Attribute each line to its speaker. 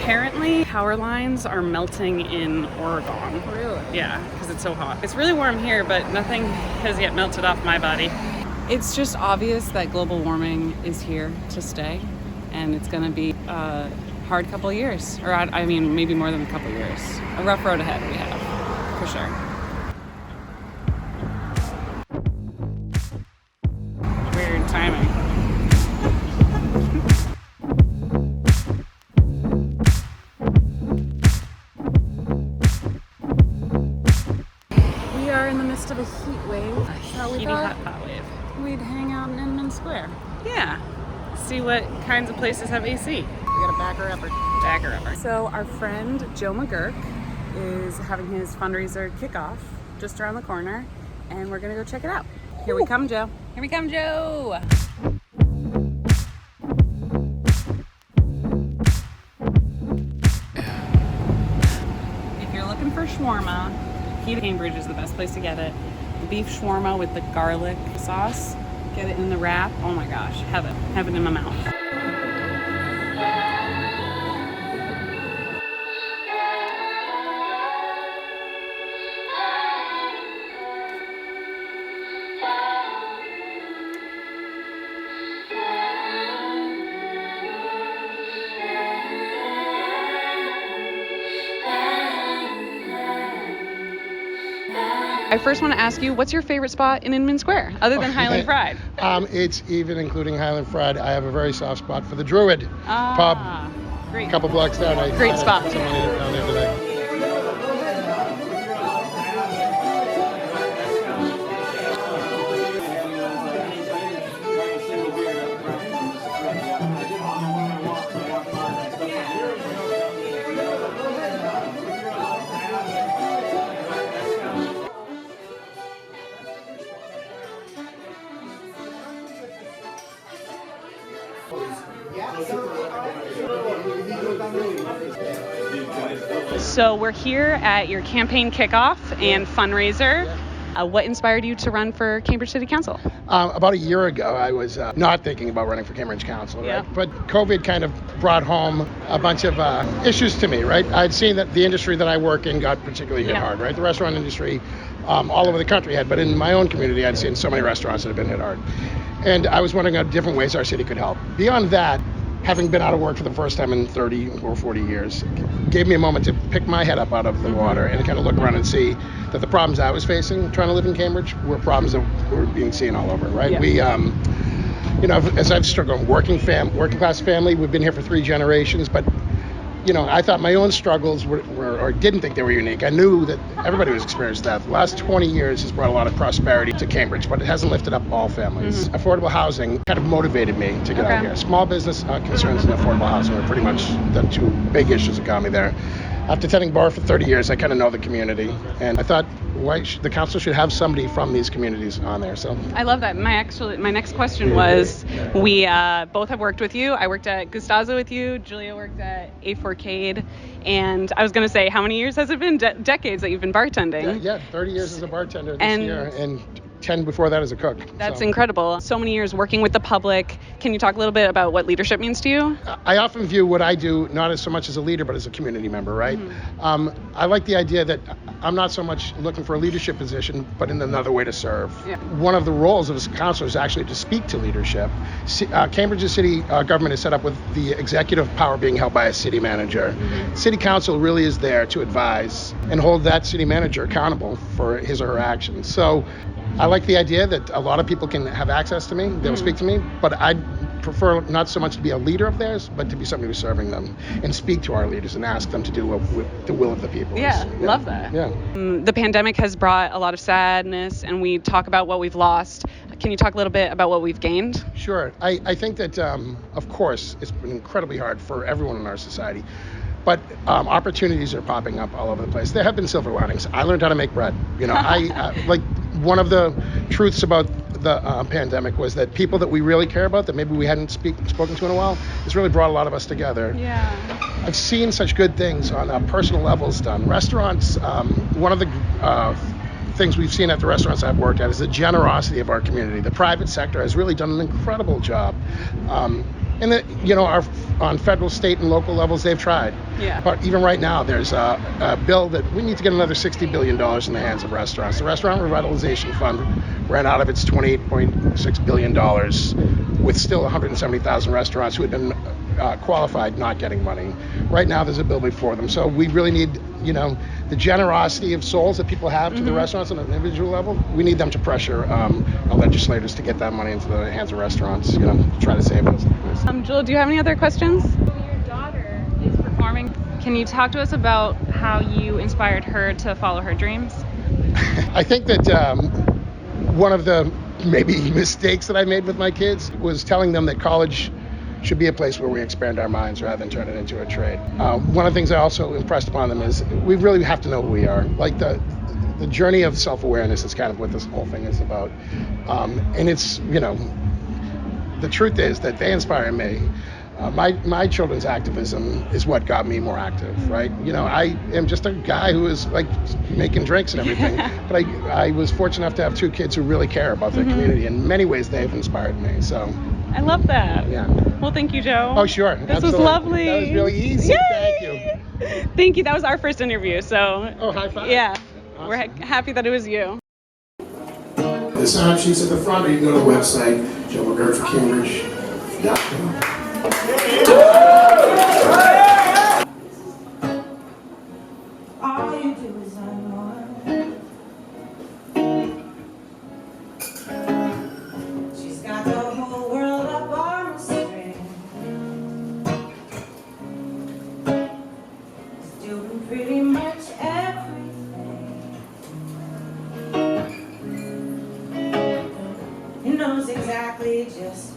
Speaker 1: Apparently, power lines are melting in Oregon.
Speaker 2: Really?
Speaker 1: Yeah, because it's so hot. It's really warm here, but nothing has yet melted off my body. It's just obvious that global warming is here to stay, and it's going to be a hard couple of years, or I mean, maybe more than a couple of years. A rough road ahead we have, for sure. Weird timing. We are in the midst of a heat wave. So we thought hot wave. We'd hang out in Inman Square. Yeah. See what kinds of places have AC.
Speaker 2: We got a backer upper.
Speaker 1: Backer upper. So our friend Joe McGuirk is having his fundraiser kickoff just around the corner, and we're gonna go check it out. Here we come, Joe. Here we come, Joe. If you're looking for shawarma, Cambridge is the best place to get it. Beef shawarma with the garlic sauce. Get it in the wrap. Oh my gosh, heaven. Heaven in my mouth. I first want to ask you, what's your favorite spot in Inman Square, other than Highland Fried?
Speaker 3: It's even including Highland Fried. I have a very soft spot for the Druid pub.
Speaker 1: Great.
Speaker 3: A couple blocks down.
Speaker 1: Great spot.
Speaker 3: Someone down there today.
Speaker 1: So we're here at your campaign kickoff and fundraiser. What inspired you to run for Cambridge City Council?
Speaker 3: About a year ago, I was not thinking about running for Cambridge Council, right?
Speaker 1: Yeah.
Speaker 3: But COVID kind of brought home a bunch of issues to me, right? I'd seen that the industry that I work in got particularly hit hard, right? The restaurant industry all over the country had, but in my own community, I'd seen so many restaurants that had been hit hard. And I was wondering about different ways our city could help. Beyond that, having been out of work for the first time in 30 or 40 years, gave me a moment to pick my head up out of the water and kind of look around and see that the problems I was facing trying to live in Cambridge were problems that were being seen all over, right?
Speaker 1: Yeah.
Speaker 3: We, as I've struggled, working class family, we've been here for 3 generations, but I thought my own struggles were, or didn't think they were unique. I knew that everybody was experiencing that. The last 20 years has brought a lot of prosperity to Cambridge, but it hasn't lifted up all families. Affordable housing kind of motivated me to get out here. Small business concerns and affordable housing are pretty much the 2 big issues that got me there. After tending bar for 30 years, I kind of know the community, and I thought the council should have somebody from these communities on there. So
Speaker 1: I love that. My next question was, we both have worked with you. I worked at Gustazo with you. Julia worked at A4Cade, and I was going to say, how many years has it been? Decades that you've been bartending?
Speaker 3: Yeah, 30 years as a bartender this year, and 10 before that as a cook.
Speaker 1: That's incredible. So many years working with the public. Can you talk a little bit about what leadership means to you?
Speaker 3: I often view what I do not as so much as a leader, but as a community member, right? I like the idea that I'm not so much looking for a leadership position, but in another way to serve.
Speaker 1: Yeah.
Speaker 3: One of the roles of a councilor is actually to speak to leadership. Cambridge's city government is set up with the executive power being held by a city manager. City council really is there to advise and hold that city manager accountable for his or her actions. So I like the idea that a lot of people can have access to me, they'll speak to me, but I'd prefer not so much to be a leader of theirs, but to be somebody who's serving them and speak to our leaders and ask them to do what the will of the people is.
Speaker 1: Yeah, love that.
Speaker 3: Yeah.
Speaker 1: The pandemic has brought a lot of sadness, and we talk about what we've lost. Can you talk a little bit about what we've gained?
Speaker 3: Sure. I think that, of course, it's been incredibly hard for everyone in our society. But opportunities are popping up all over the place. There have been silver linings. I learned how to make bread. One of the truths about the pandemic was that people that we really care about, that maybe we hadn't spoken to in a while, has really brought a lot of us together.
Speaker 1: Yeah.
Speaker 3: I've seen such good things on personal levels done. Restaurants, one of the things we've seen at the restaurants I've worked at is the generosity of our community. The private sector has really done an incredible job And that, you know, on federal, state, and local levels, they've tried.
Speaker 1: Yeah.
Speaker 3: But even right now, there's a bill that we need to get another $60 billion in the hands of restaurants. The Restaurant Revitalization Fund ran out of its $28.6 billion with still 170,000 restaurants who had been qualified not getting money. Right now, there's a bill before them. So we really need, you know, the generosity of souls that people have to the restaurants on an individual level. We need them to pressure our legislators to get that money into the hands of restaurants, you know, to try to save us.
Speaker 1: Jewel, do you have any other questions? Your daughter is performing. Can you talk to us about how you inspired her to follow her dreams?
Speaker 3: I think that one of the maybe mistakes that I made with my kids was telling them that college should be a place where we expand our minds rather than turn it into a trade. One of the things I also impressed upon them is we really have to know who we are. Like the journey of self-awareness is kind of what this whole thing is about. And it's, you know, the truth is that they inspire me. My children's activism is what got me more active, right? You know, I am just a guy who is like making drinks and everything, but I was fortunate enough to have two kids who really care about their community. In many ways, they've inspired me. So
Speaker 1: I love that.
Speaker 3: Yeah.
Speaker 1: Well, thank you, Joe.
Speaker 3: Oh, sure.
Speaker 1: This
Speaker 3: Absolutely.
Speaker 1: was lovely.
Speaker 3: That was really easy.
Speaker 1: Yay!
Speaker 3: Thank you.
Speaker 1: Thank you. That was our first interview, so.
Speaker 3: Oh, high five.
Speaker 1: Yeah.
Speaker 3: Awesome.
Speaker 1: We're happy that it was you.
Speaker 3: The sign sheet's at the front, or you can go to the website, joemcguirkforcambridge.com.
Speaker 2: All you do is unwind. She's got the whole world up on a string. She's doing pretty much everything. He knows exactly just